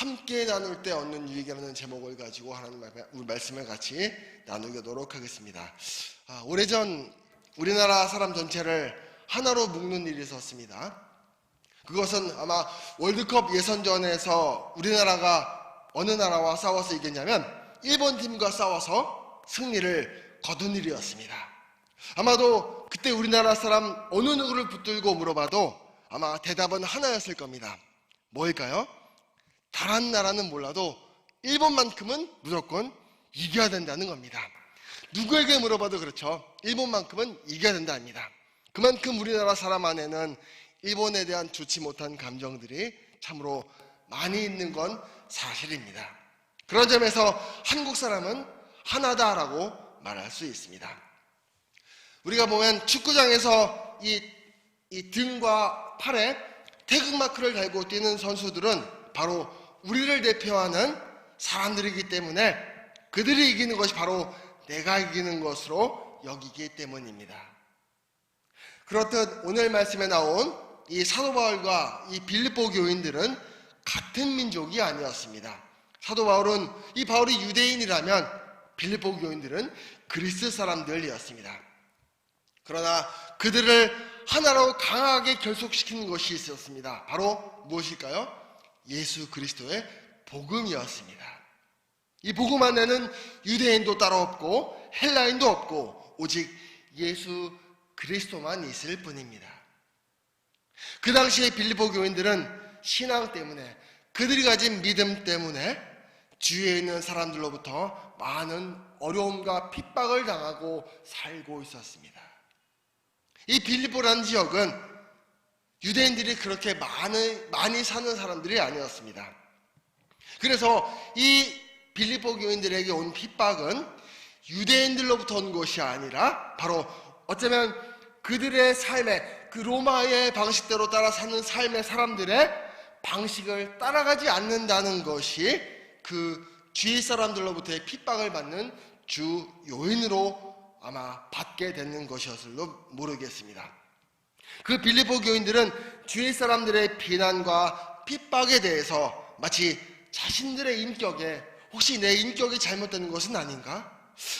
함께 나눌 때 얻는 유익이라는 제목을 가지고 하나님 앞에 우리 말씀을 같이 나누도록 하겠습니다. 오래전 우리나라 사람 전체를 하나로 묶는 일이 있었습니다. 그것은 아마 월드컵 예선전에서 우리나라가 어느 나라와 싸워서 이겼냐면 일본 팀과 싸워서 승리를 거둔 일이었습니다. 아마도 그때 우리나라 사람 어느 누구를 붙들고 물어봐도 아마 대답은 하나였을 겁니다. 뭘까요? 다른 나라는 몰라도 일본만큼은 무조건 이겨야 된다는 겁니다. 누구에게 물어봐도 그렇죠. 일본만큼은 이겨야 된답니다. 그만큼 우리나라 사람 안에는 일본에 대한 좋지 못한 감정들이 참으로 많이 있는 건 사실입니다. 그런 점에서 한국 사람은 하나다라고 말할 수 있습니다. 우리가 보면 축구장에서 이 등과 팔에 태극마크를 달고 뛰는 선수들은 바로 우리를 대표하는 사람들이기 때문에 그들이 이기는 것이 바로 내가 이기는 것으로 여기기 때문입니다. 그렇듯 오늘 말씀에 나온 이 사도 바울과 이 빌립보 교인들은 같은 민족이 아니었습니다. 사도 바울은 이 바울이 유대인이라면 빌립보 교인들은 그리스 사람들이었습니다. 그러나 그들을 하나로 강하게 결속시키는 것이 있었습니다. 바로 무엇일까요? 예수 그리스도의 복음이었습니다. 이 복음 안에는 유대인도 따로 없고 헬라인도 없고 오직 예수 그리스도만 있을 뿐입니다. 그 당시에 빌립보 교인들은 신앙 때문에 그들이 가진 믿음 때문에 주위에 있는 사람들로부터 많은 어려움과 핍박을 당하고 살고 있었습니다. 이 빌립보라는 지역은 유대인들이 그렇게 많이 사는 사람들이 아니었습니다. 그래서 이 빌립보 교인들에게 온 핍박은 유대인들로부터 온 것이 아니라 바로 어쩌면 그들의 삶의 그 로마의 방식대로 따라 사는 삶의 사람들의 방식을 따라가지 않는다는 것이 그 주위 사람들로부터의 핍박을 받는 주 요인으로 아마 받게 되는 것이었을지도 모르겠습니다. 그 빌립보 교인들은 주위 사람들의 비난과 핍박에 대해서 마치 자신들의 인격에 혹시 내 인격이 잘못된 것은 아닌가?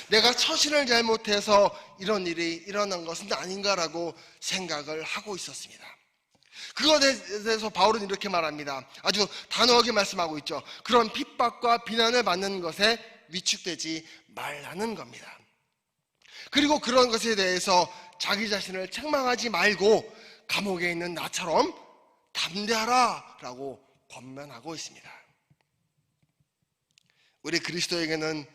내가 처신을 잘못해서 이런 일이 일어난 것은 아닌가라고 생각을 하고 있었습니다. 그것에 대해서 바울은 이렇게 말합니다. 아주 단호하게 말씀하고 있죠. 그런 핍박과 비난을 받는 것에 위축되지 말라는 겁니다. 그리고 그런 것에 대해서 자기 자신을 책망하지 말고 감옥에 있는 나처럼 담대하라 라고 권면하고 있습니다. 우리 그리스도에게는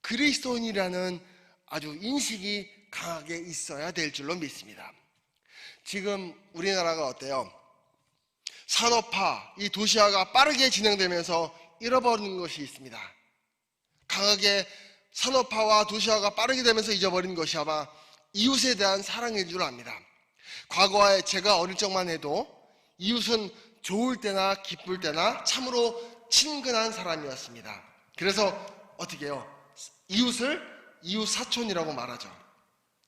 그리스도인이라는 아주 인식이 강하게 있어야 될 줄로 믿습니다. 지금 우리나라가 어때요? 산업화, 이 도시화가 빠르게 진행되면서 잃어버리는 것이 있습니다. 강하게 산업화와 도시화가 빠르게 되면서 잊어버린 것이 아마 이웃에 대한 사랑일 줄 압니다. 과거에 제가 어릴 적만 해도 이웃은 좋을 때나 기쁠 때나 참으로 친근한 사람이었습니다. 그래서 어떻게 해요? 이웃을 이웃 사촌이라고 말하죠.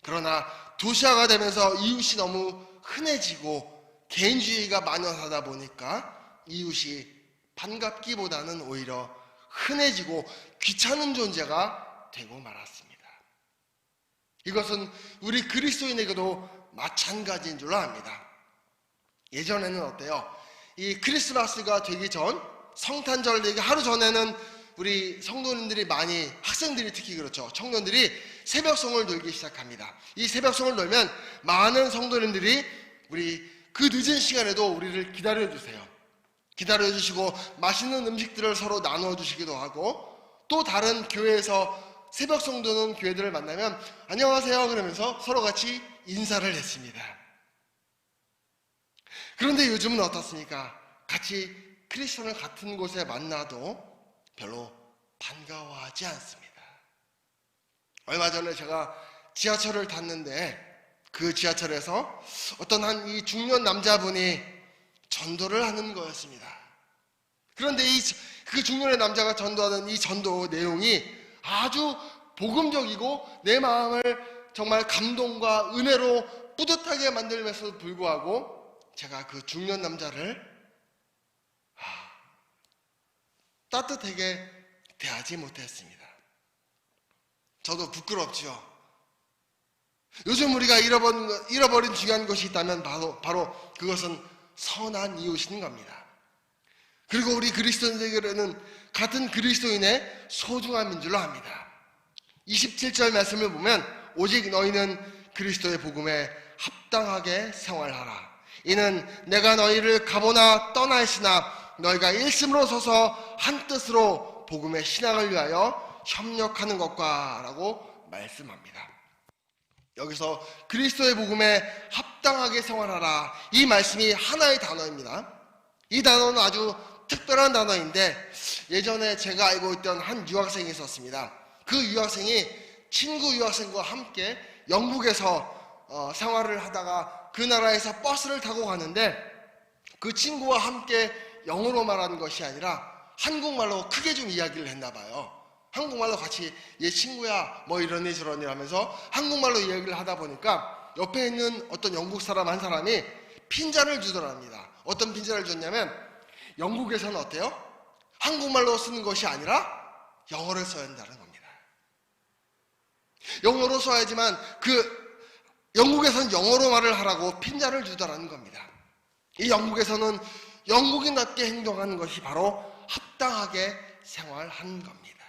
그러나 도시화가 되면서 이웃이 너무 흔해지고 개인주의가 만연하다 보니까 이웃이 반갑기보다는 오히려 흔해지고 귀찮은 존재가 되고 말았습니다. 이것은 우리 그리스도인에게도 마찬가지인 줄로 압니다. 예전에는 어때요? 이 크리스마스가 되기 전 성탄절 되기 하루 전에는 우리 성도님들이 많이, 학생들이 특히 그렇죠. 청년들이 새벽송을 놀기 시작합니다. 이 새벽송을 놀면 많은 성도님들이 우리 그 늦은 시간에도 우리를 기다려주세요. 기다려주시고 맛있는 음식들을 서로 나눠주시기도 하고 또 다른 교회에서 새벽송 도는 교회들을 만나면 안녕하세요 그러면서 서로 같이 인사를 했습니다. 그런데 요즘은 어떻습니까? 같이 크리스천을 같은 곳에 만나도 별로 반가워하지 않습니다. 얼마 전에 제가 지하철을 탔는데 그 지하철에서 어떤 한 이 중년 남자분이 전도를 하는 거였습니다. 그런데 그 중년의 남자가 전도하는 이 전도 내용이 아주 복음적이고 내 마음을 정말 감동과 은혜로 뿌듯하게 만들면서도 불구하고 제가 그 중년 남자를 따뜻하게 대하지 못했습니다. 저도 부끄럽지요. 요즘 우리가 잃어버린 중요한 것이 있다면 바로 그것은 선한 이웃인 겁니다. 그리고 우리 그리스도인들에게는 같은 그리스도인의 소중함인 줄로 압니다. 27절 말씀을 보면 오직 너희는 그리스도의 복음에 합당하게 생활하라. 이는 내가 너희를 가보나 떠나 있으나 너희가 일심으로 서서 한 뜻으로 복음의 신앙을 위하여 협력하는 것과 라고 말씀합니다. 여기서 그리스도의 복음에 합당하게 생활하라, 이 말씀이 하나의 단어입니다. 이 단어는 아주 특별한 단어인데 예전에 제가 알고 있던 한 유학생이 있었습니다. 그 유학생이 친구 유학생과 함께 영국에서 생활을 하다가 그 나라에서 버스를 타고 가는데 그 친구와 함께 영어로 말하는 것이 아니라 한국말로 크게 좀 이야기를 했나 봐요. 한국말로 같이 얘 친구야 뭐 이러니 저러니 하면서 한국말로 이야기를 하다 보니까 옆에 있는 어떤 영국 사람 한 사람이 핀잔을 주더랍니다. 어떤 핀잔을 줬냐면 영국에서는 어때요? 한국말로 쓰는 것이 아니라 영어를 써야 한다는 겁니다. 영어로 써야지만 영국에서는 영어로 말을 하라고 핀잔을 주더라는 겁니다. 이 영국에서는 영국인답게 행동하는 것이 바로 합당하게 생활하는 겁니다.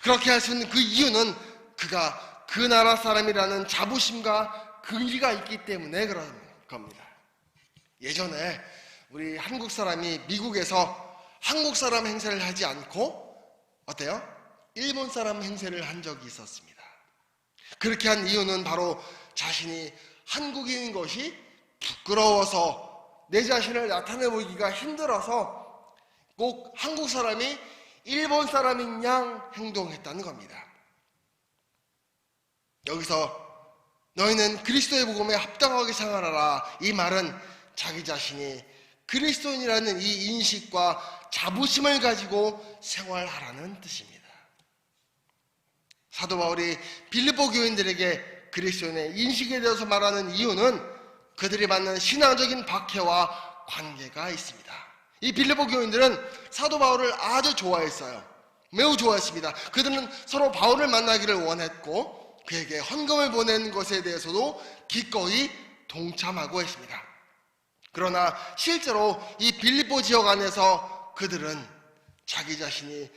그렇게 할 수 있는 그 이유는 그가 그 나라 사람이라는 자부심과 긍지가 있기 때문에 그런 겁니다. 예전에 우리 한국 사람이 미국에서 한국 사람 행세를 하지 않고 어때요? 일본 사람 행세를 한 적이 있었습니다. 그렇게 한 이유는 바로 자신이 한국인인 것이 부끄러워서 내 자신을 나타내 보이기가 힘들어서 꼭 한국 사람이 일본 사람인 양 행동했다는 겁니다. 여기서 너희는 그리스도의 복음에 합당하게 생활하라, 이 말은 자기 자신이 그리스도인이라는 이 인식과 자부심을 가지고 생활하라는 뜻입니다. 사도 바울이 빌립보 교인들에게 그리스도인의 인식에 대해서 말하는 이유는 그들이 받는 신앙적인 박해와 관계가 있습니다. 이 빌립보 교인들은 사도 바울을 아주 좋아했어요. 매우 좋아했습니다. 그들은 서로 바울을 만나기를 원했고 그에게 헌금을 보낸 것에 대해서도 기꺼이 동참하고 했습니다. 그러나 실제로 이 빌립보 지역 안에서 그들은 자기 자신이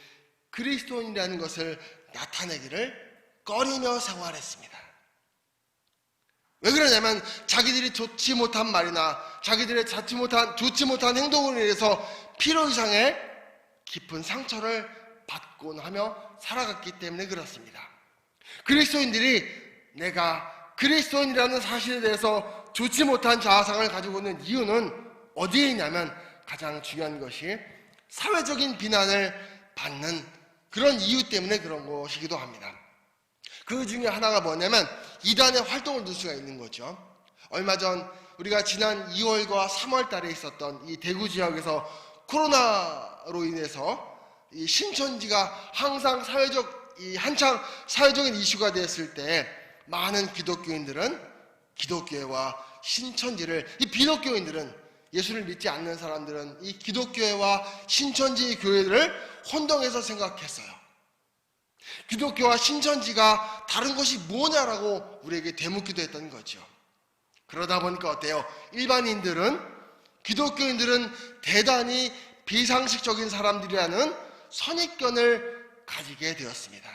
그리스도인이라는 것을 나타내기를 꺼리며 생활했습니다. 왜 그러냐면 자기들이 좋지 못한 말이나 자기들의 좋지 못한 행동으로 인해서 필요 이상의 깊은 상처를 받곤 하며 살아갔기 때문에 그렇습니다. 그리스도인들이 내가 그리스도인이라는 사실에 대해서 좋지 못한 자아상을 가지고 있는 이유는 어디에 있냐면 가장 중요한 것이 사회적인 비난을 받는 그런 이유 때문에 그런 것이기도 합니다. 그 중에 하나가 뭐냐면 이단의 활동을 넣을 수가 있는 거죠. 얼마 전 우리가 지난 2월과 3월 달에 있었던 이 대구 지역에서 코로나로 인해서 이 신천지가 항상 한창 사회적인 이슈가 됐을 때 많은 기독교인들은 기독교회와 신천지를, 이 비독교인들은, 예수를 믿지 않는 사람들은 이 기독교회와 신천지 교회를 혼동해서 생각했어요. 기독교와 신천지가 다른 것이 뭐냐라고 우리에게 되묻기도 했던 거죠. 그러다 보니까 어때요? 일반인들은, 기독교인들은 대단히 비상식적인 사람들이라는 선입견을 가지게 되었습니다.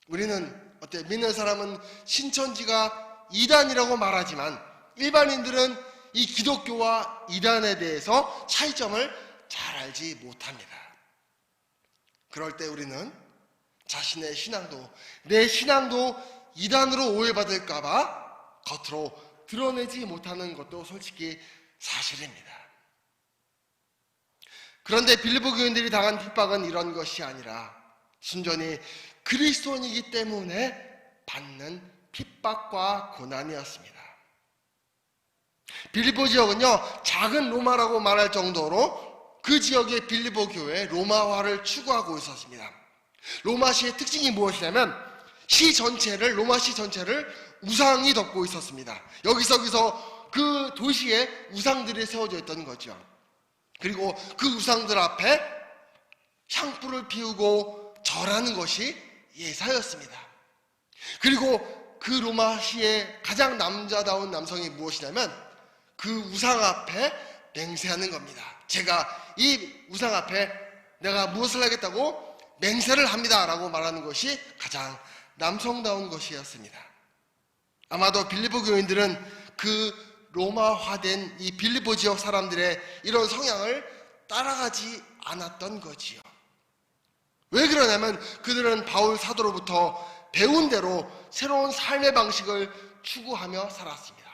우리는 믿는 사람은 신천지가 이단이라고 말하지만 일반인들은 이 기독교와 이단에 대해서 차이점을 잘 알지 못합니다. 그럴 때 우리는 자신의 신앙도, 내 신앙도 이단으로 오해받을까봐 겉으로 드러내지 못하는 것도 솔직히 사실입니다. 그런데 빌립보 교인들이 당한 핍박은 이런 것이 아니라 순전히 그리스도인이기 때문에 받는 핍박과 고난이었습니다. 빌립보 지역은요, 작은 로마라고 말할 정도로 그 지역의 빌립보 교회 로마화를 추구하고 있었습니다. 로마시의 특징이 무엇이냐면 로마 시 전체를 우상이 덮고 있었습니다. 여기저기서 그 도시에 우상들이 세워져 있던 거죠. 그리고 그 우상들 앞에 향불을 피우고 절하는 것이 예사였습니다. 그리고 그 로마시의 가장 남자다운 남성이 무엇이냐면 그 우상 앞에 맹세하는 겁니다. 제가 이 우상 앞에 내가 무엇을 하겠다고 맹세를 합니다 라고 말하는 것이 가장 남성다운 것이었습니다. 아마도 빌립보 교인들은 그 로마화된 이 빌립보 지역 사람들의 이런 성향을 따라가지 않았던 거지요. 왜 그러냐면 그들은 바울 사도로부터 배운 대로 새로운 삶의 방식을 추구하며 살았습니다.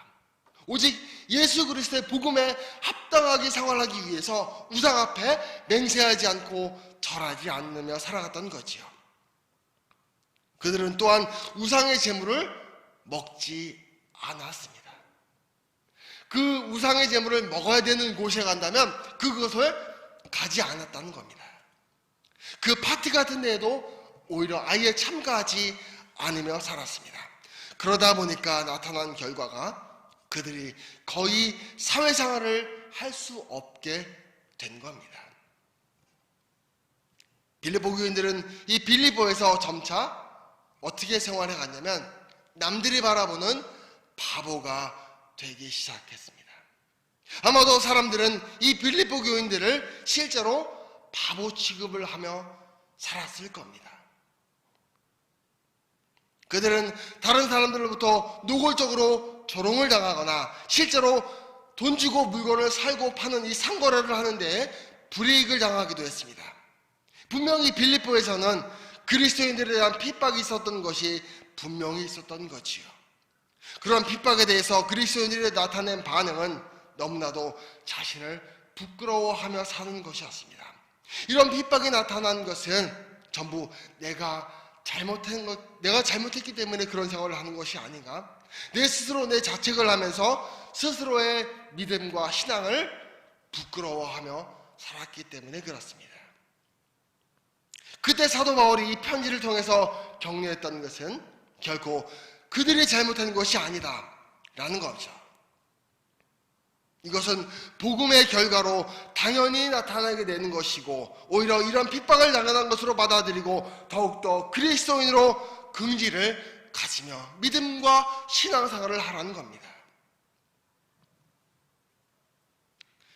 오직 예수 그리스도의 복음에 합당하게 생활하기 위해서 우상 앞에 맹세하지 않고 절하지 않으며 살아갔던 거지요. 그들은 또한 우상의 제물을 먹지 않았습니다. 그 우상의 제물을 먹어야 되는 곳에 간다면 그것을 가지 않았다는 겁니다. 그 파티 같은 데에도 오히려 아예 참가하지 않으며 살았습니다. 그러다 보니까 나타난 결과가 그들이 거의 사회생활을 할 수 없게 된 겁니다. 빌립보 교인들은 이 빌립보에서 점차 어떻게 생활해 갔냐면 남들이 바라보는 바보가 되기 시작했습니다. 아마도 사람들은 이 빌립보 교인들을 실제로 바보 취급을 하며 살았을 겁니다. 그들은 다른 사람들로부터 노골적으로 조롱을 당하거나 실제로 돈 주고 물건을 살고 파는 이 상거래를 하는데 불이익을 당하기도 했습니다. 분명히 빌립보에서는 그리스도인들에 대한 핍박이 있었던 것이 분명히 있었던 거지요. 그런 핍박에 대해서 그리스도인들이 나타낸 반응은 너무나도 자신을 부끄러워하며 사는 것이었습니다. 이런 핍박이 나타난 것은 전부 내가 잘못했기 때문에 그런 생활을 하는 것이 아닌가? 내 스스로 내 자책을 하면서 스스로의 믿음과 신앙을 부끄러워하며 살았기 때문에 그렇습니다. 그때 사도 바울이 이 편지를 통해서 격려했던 것은 결코 그들이 잘못한 것이 아니다 라는 거죠. 이것은 복음의 결과로 당연히 나타나게 되는 것이고 오히려 이런 핍박을 당연한 것으로 받아들이고 더욱더 그리스도인으로 긍지를 가지며 믿음과 신앙생활을 하라는 겁니다.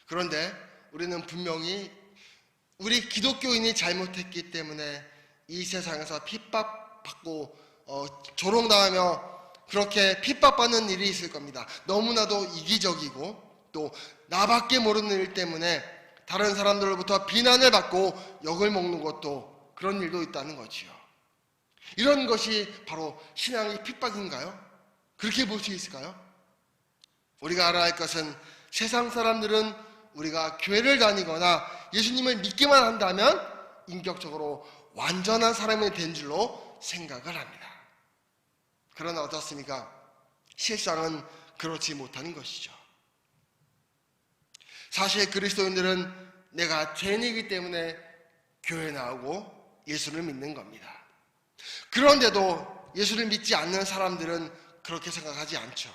그런데 우리는 분명히 우리 기독교인이 잘못했기 때문에 이 세상에서 핍박받고 조롱당하며 그렇게 핍박받는 일이 있을 겁니다. 너무나도 이기적이고 또 나밖에 모르는 일 때문에 다른 사람들로부터 비난을 받고 욕을 먹는 것도 그런 일도 있다는 거지요. 이런 것이 바로 신앙의 핍박인가요? 그렇게 볼 수 있을까요? 우리가 알아야 할 것은 세상 사람들은 우리가 교회를 다니거나 예수님을 믿기만 한다면 인격적으로 완전한 사람이 된 줄로 생각을 합니다. 그러나 어떻습니까? 실상은 그렇지 못하는 것이죠. 사실 그리스도인들은 내가 죄인이기 때문에 교회 나오고 예수를 믿는 겁니다. 그런데도 예수를 믿지 않는 사람들은 그렇게 생각하지 않죠.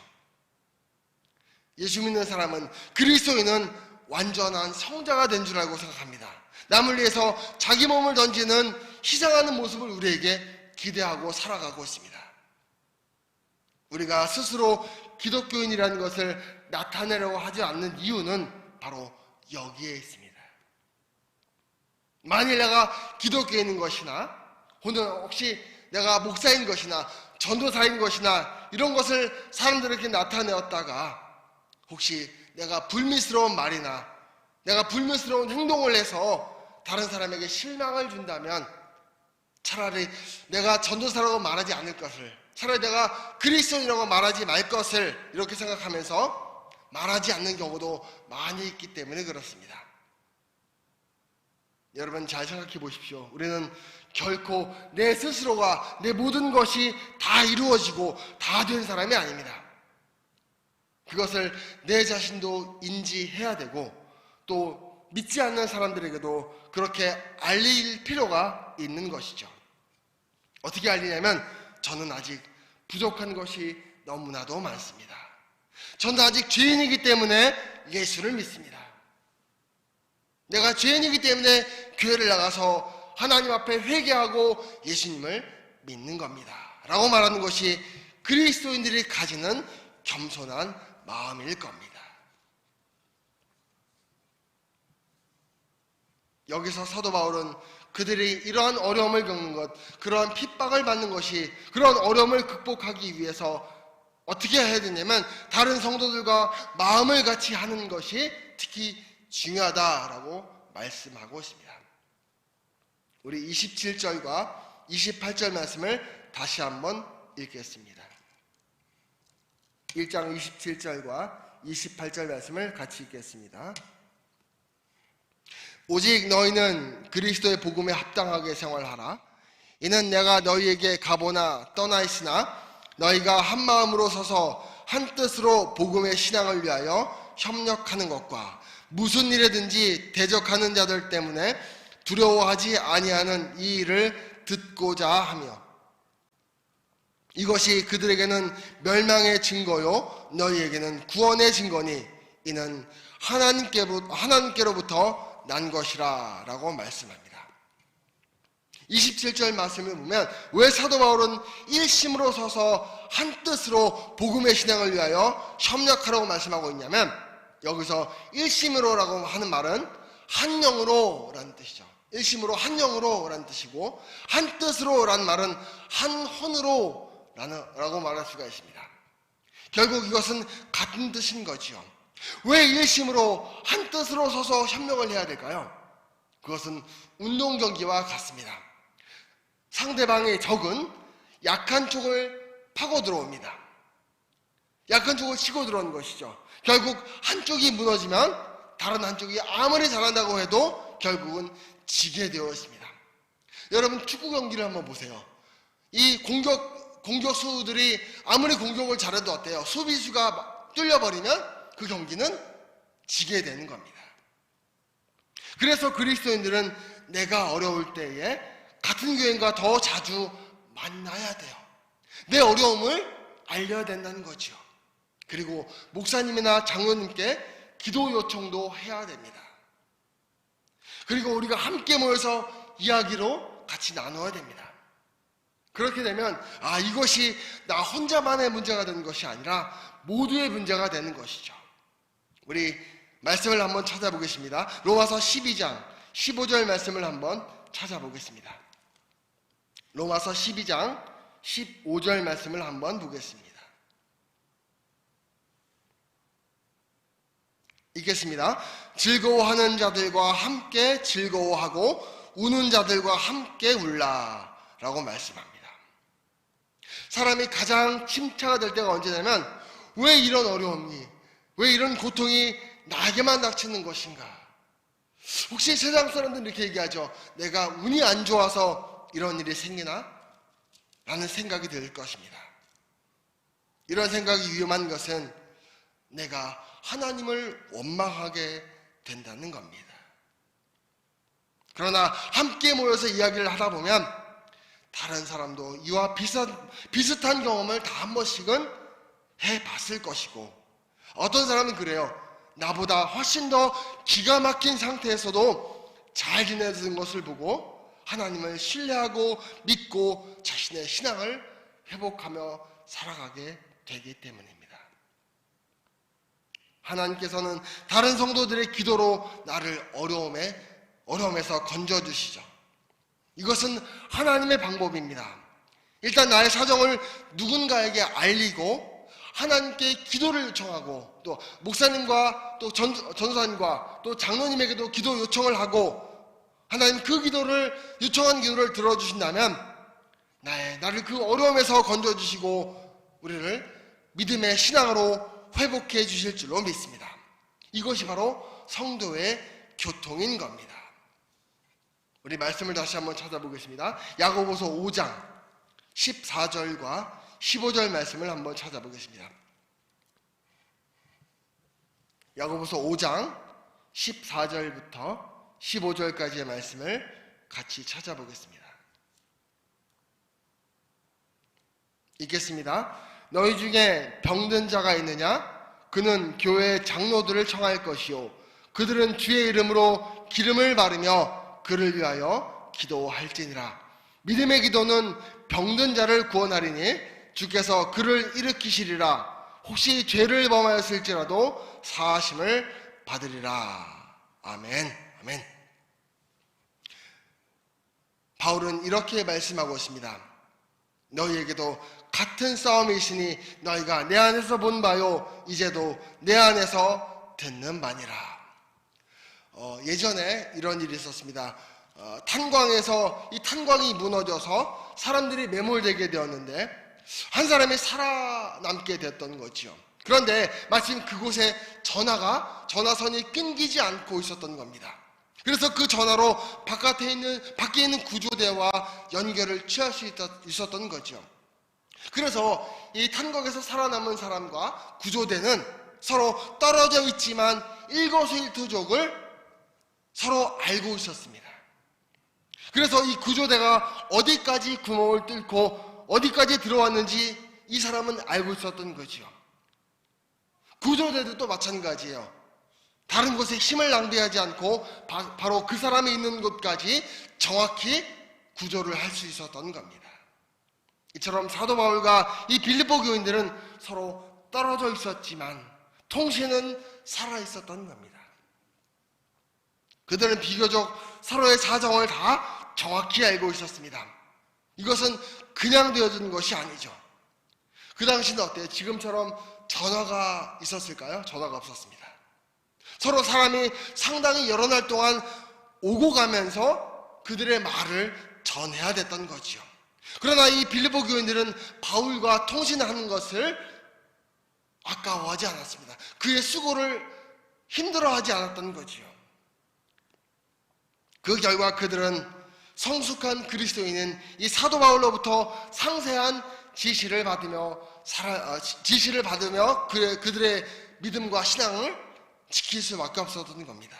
예수 믿는 사람은 그리스도인은 완전한 성자가 된 줄 알고 생각합니다. 남을 위해서 자기 몸을 던지는 희생하는 모습을 우리에게 기대하고 살아가고 있습니다. 우리가 스스로 기독교인이라는 것을 나타내려고 하지 않는 이유는 바로 여기에 있습니다. 만일 내가 기독교인인 것이나 혹은 혹시 내가 목사인 것이나 전도사인 것이나 이런 것을 사람들에게 나타내었다가 혹시 내가 불미스러운 말이나 내가 불미스러운 행동을 해서 다른 사람에게 실망을 준다면 차라리 내가 전도사라고 말하지 않을 것을, 차라리 내가 그리스도인이라고 말하지 말 것을 이렇게 생각하면서 말하지 않는 경우도 많이 있기 때문에 그렇습니다. 여러분 잘 생각해 보십시오. 우리는 결코 내 스스로가 내 모든 것이 다 이루어지고 다 된 사람이 아닙니다. 그것을 내 자신도 인지해야 되고 또 믿지 않는 사람들에게도 그렇게 알릴 필요가 있는 것이죠. 어떻게 알리냐면 저는 아직 부족한 것이 너무나도 많습니다. 저는 아직 죄인이기 때문에 예수를 믿습니다. 내가 죄인이기 때문에 교회를 나가서 하나님 앞에 회개하고 예수님을 믿는 겁니다. 라고 말하는 것이 그리스도인들이 가지는 겸손한 마음일 겁니다. 여기서 사도 바울은 그들이 이러한 어려움을 겪는 것, 그러한 핍박을 받는 것이, 그런 어려움을 극복하기 위해서 어떻게 해야 되냐면 다른 성도들과 마음을 같이 하는 것이 특히 중요하다라고 말씀하고 있습니다. 우리 27절과 28절 말씀을 다시 한번 읽겠습니다. 1장 27절과 28절 말씀을 같이 읽겠습니다. 오직 너희는 그리스도의 복음에 합당하게 생활하라. 이는 내가 너희에게 가보나 떠나 있으나 너희가 한 마음으로 서서 한 뜻으로 복음의 신앙을 위하여 협력하는 것과 무슨 일에든지 대적하는 자들 때문에 두려워하지 아니하는 이 일을 듣고자 하며 이것이 그들에게는 멸망의 증거요 너희에게는 구원의 증거니 이는 하나님께로부터 난 것이라 라고 말씀합니다. 27절 말씀을 보면 왜 사도 바울은 일심으로 서서 한 뜻으로 복음의 신앙을 위하여 협력하라고 말씀하고 있냐면 여기서 일심으로라고 하는 말은 한 영으로 라는 뜻이죠. 일심으로 한 영으로 라는 뜻이고 한 뜻으로 라는 말은 한 혼으로 라고 말할 수가 있습니다. 결국 이것은 같은 뜻인 거지요. 왜 일심으로 한 뜻으로 서서 협력을 해야 될까요? 그것은 운동 경기와 같습니다. 상대방의 적은 약한 쪽을 파고 들어옵니다. 약한 쪽을 치고 들어오는 것이죠. 결국 한쪽이 무너지면 다른 한쪽이 아무리 잘한다고 해도 결국은 지게 되어 있습니다. 여러분 축구 경기를 한번 보세요. 이 공격수들이 아무리 공격을 잘해도 어때요? 수비수가 뚫려버리면 그 경기는 지게 되는 겁니다. 그래서 그리스도인들은 내가 어려울 때에 같은 교인과 더 자주 만나야 돼요. 내 어려움을 알려야 된다는 거죠. 그리고 목사님이나 장로님께 기도 요청도 해야 됩니다. 그리고 우리가 함께 모여서 이야기로 같이 나눠야 됩니다. 그렇게 되면 이것이 나 혼자만의 문제가 되는 것이 아니라 모두의 문제가 되는 것이죠. 우리 말씀을 한번 찾아보겠습니다. 로마서 12장 15절 말씀을 한번 찾아보겠습니다. 로마서 12장 15절 말씀을 한번 보겠습니다. 읽겠습니다. 즐거워하는 자들과 함께 즐거워하고 우는 자들과 함께 울라 라고 말씀합니다. 사람이 가장 침체가 될 때가 언제냐면 왜 이런 어려움이, 왜 이런 고통이 나에게만 닥치는 것인가? 혹시 세상 사람들은 이렇게 얘기하죠. 내가 운이 안 좋아서 이런 일이 생기나? 라는 생각이 들 것입니다. 이런 생각이 위험한 것은 내가 하나님을 원망하게 된다는 겁니다. 그러나 함께 모여서 이야기를 하다 보면 다른 사람도 이와 비슷한 경험을 다 한 번씩은 해봤을 것이고 어떤 사람은 그래요. 나보다 훨씬 더 기가 막힌 상태에서도 잘 지내는 것을 보고 하나님을 신뢰하고 믿고 자신의 신앙을 회복하며 살아가게 되기 때문입니다. 하나님께서는 다른 성도들의 기도로 나를 어려움에서 건져주시죠. 이것은 하나님의 방법입니다. 일단 나의 사정을 누군가에게 알리고 하나님께 기도를 요청하고 또 목사님과 또 전사님과 또 장로님에게도 기도 요청을 하고 하나님 그 기도를 요청한 기도를 들어주신다면 나를 그 어려움에서 건져주시고 우리를 믿음의 신앙으로 회복해 주실 줄로 믿습니다. 이것이 바로 성도의 교통인 겁니다. 우리 말씀을 다시 한번 찾아보겠습니다. 야고보서 5장 14절과 15절 말씀을 한번 찾아보겠습니다. 야고보서 5장 14절부터 15절까지의 말씀을 같이 찾아보겠습니다. 읽겠습니다. 너희 중에 병든 자가 있느냐? 그는 교회의 장로들을 청할 것이요 그들은 주의 이름으로 기름을 바르며 그를 위하여 기도할지니라. 믿음의 기도는 병든 자를 구원하리니 주께서 그를 일으키시리라. 혹시 죄를 범하였을지라도 사하심을 받으리라. 아멘. 아멘. 바울은 이렇게 말씀하고 있습니다. 너희에게도 같은 싸움이 있으니 너희가 내 안에서 본 바요 이제도 내 안에서 듣는 바니라. 예전에 이런 일이 있었습니다. 탄광에서 이 탄광이 무너져서 사람들이 매몰되게 되었는데 한 사람이 살아남게 됐던 거지요. 그런데 마침 그곳에 전화선이 끊기지 않고 있었던 겁니다. 그래서 그 전화로 밖에 있는 구조대와 연결을 취할 수 있었던 거죠. 그래서 이 탄광에서 살아남은 사람과 구조대는 서로 떨어져 있지만 일거수일투족을 서로 알고 있었습니다. 그래서 이 구조대가 어디까지 구멍을 뚫고 어디까지 들어왔는지 이 사람은 알고 있었던 거죠. 구조대도 또 마찬가지예요. 다른 곳에 힘을 낭비하지 않고 바로 그 사람이 있는 곳까지 정확히 구조를 할 수 있었던 겁니다. 이처럼 사도 바울과 이 빌립보 교인들은 서로 떨어져 있었지만 통신은 살아 있었던 겁니다. 그들은 비교적 서로의 사정을 다 정확히 알고 있었습니다. 이것은 그냥 되어진 것이 아니죠. 그 당시는 어때요? 지금처럼 전화가 있었을까요? 전화가 없었습니다. 서로 사람이 상당히 여러 날 동안 오고 가면서 그들의 말을 전해야 됐던 거지요. 그러나 이 빌립보 교인들은 바울과 통신하는 것을 아까워하지 않았습니다. 그의 수고를 힘들어하지 않았던 거지요. 그 결과 그들은 성숙한 그리스도인은 이 사도 바울로부터 상세한 지시를 받으며 그들의 믿음과 신앙을 지킬 수밖에 없었던 겁니다.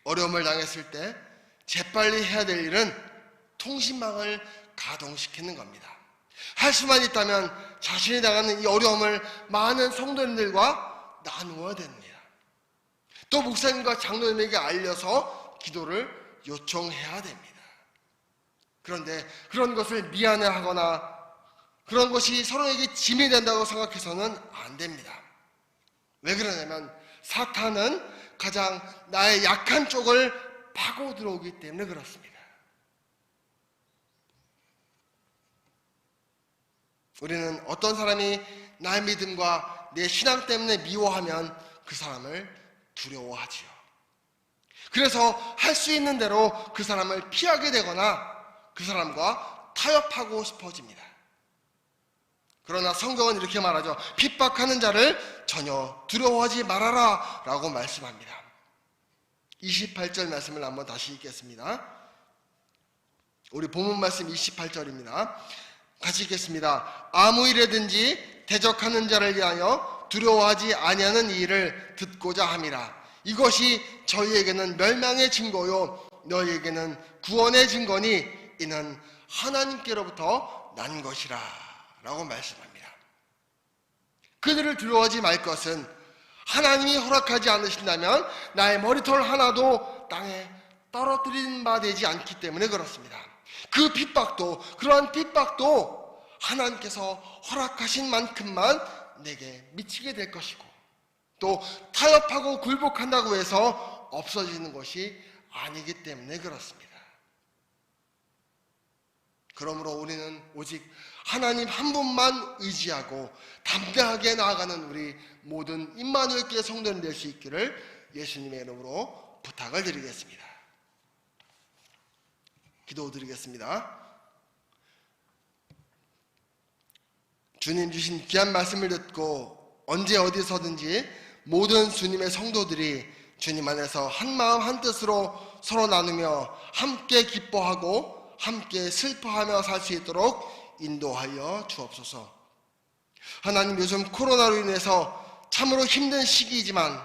어려움을 당했을 때 재빨리 해야 될 일은 통신망을 가동시키는 겁니다. 할 수만 있다면 자신이 당하는 이 어려움을 많은 성도님들과 나누어야 됩니다. 또 목사님과 장로님에게 알려서 기도를 요청해야 됩니다. 그런데 그런 것을 미안해하거나 그런 것이 서로에게 짐이 된다고 생각해서는 안 됩니다. 왜 그러냐면 사탄은 가장 나의 약한 쪽을 파고 들어오기 때문에 그렇습니다. 우리는 어떤 사람이 나의 믿음과 내 신앙 때문에 미워하면 그 사람을 두려워하지요. 그래서 할 수 있는 대로 그 사람을 피하게 되거나 그 사람과 타협하고 싶어집니다. 그러나 성경은 이렇게 말하죠. 핍박하는 자를 전혀 두려워하지 말아라 라고 말씀합니다. 28절 말씀을 한번 다시 읽겠습니다. 우리 본문 말씀 28절입니다. 같이 읽겠습니다. 아무 일에든지 대적하는 자를 위하여 두려워하지 아니하는 이 일을 듣고자 함이라. 이것이 저희에게는 멸망의 증거요 너희에게는 구원의 증거니 이는 하나님께로부터 난 것이라 라고 말씀합니다. 그들을 두려워하지 말 것은 하나님이 허락하지 않으신다면 나의 머리털 하나도 땅에 떨어뜨린 바 되지 않기 때문에 그렇습니다. 그 핍박도 그러한 핍박도 하나님께서 허락하신 만큼만 내게 미치게 될 것이고 또 타협하고 굴복한다고 해서 없어지는 것이 아니기 때문에 그렇습니다. 그러므로 우리는 오직 하나님 한 분만 의지하고 담대하게 나아가는 우리 모든 임마누엘 교회 성도님 될 수 있기를 예수님의 이름으로 부탁을 드리겠습니다. 기도드리겠습니다. 주님 주신 귀한 말씀을 듣고 언제 어디서든지 모든 주님의 성도들이 주님 안에서 한마음 한뜻으로 서로 나누며 함께 기뻐하고 함께 슬퍼하며 살 수 있도록 인도하여 주옵소서. 하나님, 요즘 코로나로 인해서 참으로 힘든 시기이지만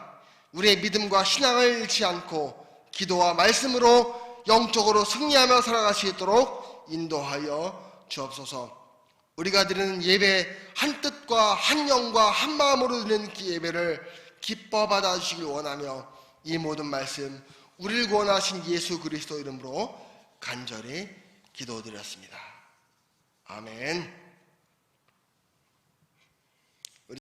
우리의 믿음과 신앙을 잃지 않고 기도와 말씀으로 영적으로 승리하며 살아갈 수 있도록 인도하여 주옵소서. 우리가 드리는 예배 한 뜻과 한 영과 한 마음으로 드리는 예배를 기뻐 받아주시길 원하며 이 모든 말씀 우리를 구원하신 예수 그리스도 이름으로 간절히 기도드렸습니다. 아멘.